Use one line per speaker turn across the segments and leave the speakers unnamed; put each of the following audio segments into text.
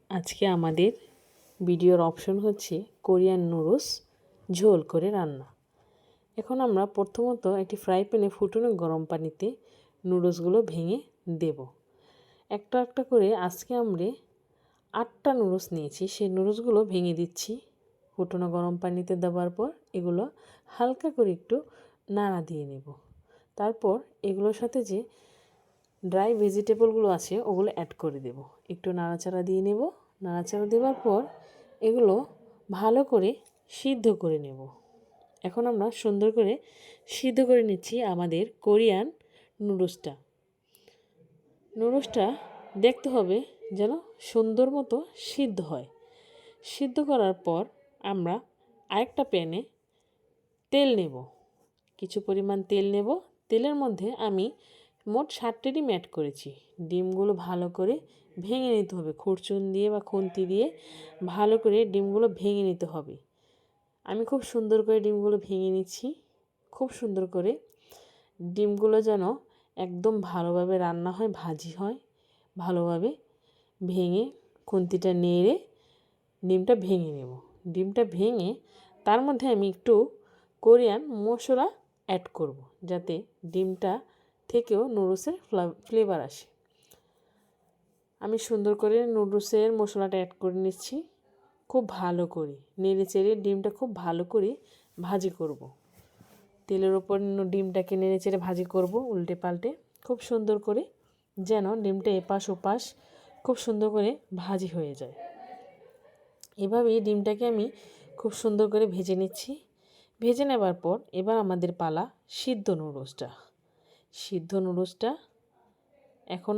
আজকে আমাদের ভিডিওর অপশন হচ্ছে কোরিয়ান নুডলস ঝোল করে রান্না। এখন আমরা প্রথমত একটি ফ্রাই প্যানে ফুটনো গরম পানিতে নুডলসগুলো ভেঙে দেব। একটা একটা করে আজকে আমরা 8টা নুডলস নিয়েছি, সেই নুডলসগুলো ভেঙে দিচ্ছি। ফুটনো গরম পানিতে দেওয়ার পর এগুলো হালকা করে একটু নাড়া দিয়ে নেব। তারপর এগুলোর সাথে যে ড্রাই ভেজিটেবলগুলো আছে ওগুলো অ্যাড করে দেব। একটু নাড়াচাড়া দিয়ে নেব। নাড়াচাড়া দেওয়ার পর এগুলো ভালো করে সিদ্ধ করে নেব। এখন আমরা সুন্দর করে সিদ্ধ করে নিচ্ছি আমাদের কোরিয়ান নুডলসটা। নুডলসটা দেখতে হবে যেন সুন্দর মতো সিদ্ধ হয়। সিদ্ধ করার পর আমরা আরেকটা প্যানে তেল নেব, কিছু পরিমাণ তেল নেব। তেলের মধ্যে আমি মোট 7টি ডিম অ্যাড করেছি। ডিমগুলো ভালো করে ভেঙে নিতে হবে, খুরচুন দিয়ে বা খুন্তি দিয়ে ভালো করে ডিমগুলো ভেঙে নিতে হবে। আমি খুব সুন্দর করে ডিমগুলো ভেঙে নিচ্ছি। খুব সুন্দর করে ডিমগুলো যেন একদম ভালোভাবে রান্না হয়, ভাজি হয়, ভালোভাবে ভেঙে খুন্তিটা নেড়ে ডিমটা ভেঙে নেব। ডিমটা ভেঙে তার মধ্যে আমি একটু কোরিয়ান মশলা অ্যাড করব, যাতে ডিমটা থেকেও নুডলসের ফ্লেভার আসে। আমি সুন্দর করে নুডলসের মশলাটা অ্যাড করে নিচ্ছি। খুব ভালো করে নেড়ে চেড়ে ডিমটা খুব ভালো করে ভাজি করব। তেলের ওপর ডিমটাকে নেড়ে চেড়ে ভাজি করব উল্টে পাল্টে, খুব সুন্দর করে যেন ডিমটা এপাশ ওপাশ খুব সুন্দর করে ভাজি হয়ে যায়। এভাবেই ডিমটাকে আমি খুব সুন্দর করে ভেজে নিচ্ছি। ভেজে নেবার পর এবার আমাদের পালা সিদ্ধ নুডলসটা। সিদ্ধ নুডলসটা এখন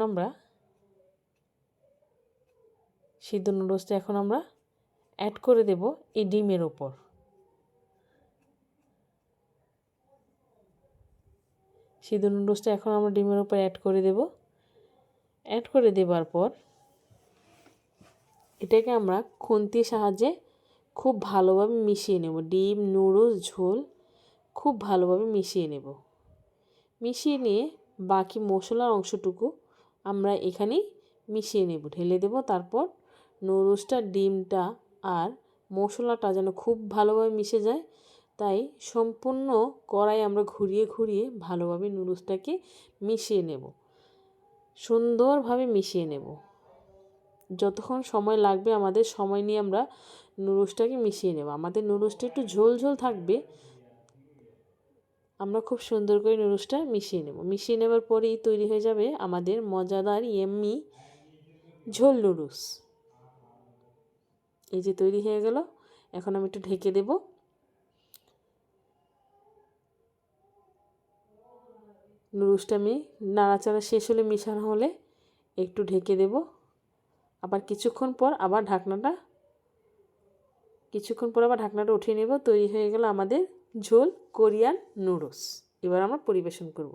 আমরা অ্যাড করে দেব এই ডিমের ওপর। সিদ্ধ নুডলসটা এখন আমরা ডিমের ওপর অ্যাড করে দেব। অ্যাড করে দেবার পর এটাকে আমরা খুন্তির সাহায্যে খুব ভালোভাবে মিশিয়ে নেব। ডিম নুডলস ঝোল খুব ভালোভাবে মিশিয়ে নেব। মিশিয়ে নিয়ে বাকি মশলার অংশটুকু আমরা এখানেই মিশিয়ে নেব, ঢেলে দেব। তারপর নুডলসটা ডিমটা আর মশলাটা যেন খুব ভালোভাবে মিশে যায়, তাই সম্পূর্ণ কড়াই আমরা ঘুরিয়ে ঘুরিয়ে ভালোভাবে নুডলসটাকে মিশিয়ে নেব, সুন্দরভাবে মিশিয়ে নেব। যতক্ষণ সময় লাগবে আমাদের সময় নিয়ে আমরা নুডলসটাকে মিশিয়ে নেব। আমাদের নুডলসটা একটু ঝোল ঝোল থাকবে। আমরা খুব সুন্দর করে নুডলসটা মিশিয়ে নেব। মিশিয়ে নেবার পরেই তৈরি হয়ে যাবে আমাদের মজাদার ইয়াম্মি ঝোল নুডলস। এই যে তৈরি হয়ে গেল। এখন আমি একটু ঢেকে দেব। নুডলসটা আমি নাড়াচাড়া শেষ হলে, মিশানো হলে একটু ঢেকে দেব। আবার কিছুক্ষণ পর আবার ঢাকনাটা উঠিয়ে নেব। তৈরি হয়ে গেল আমাদের ঝোল কোরিয়ান নুডলস। এবার আমরা পরিবেশন করব।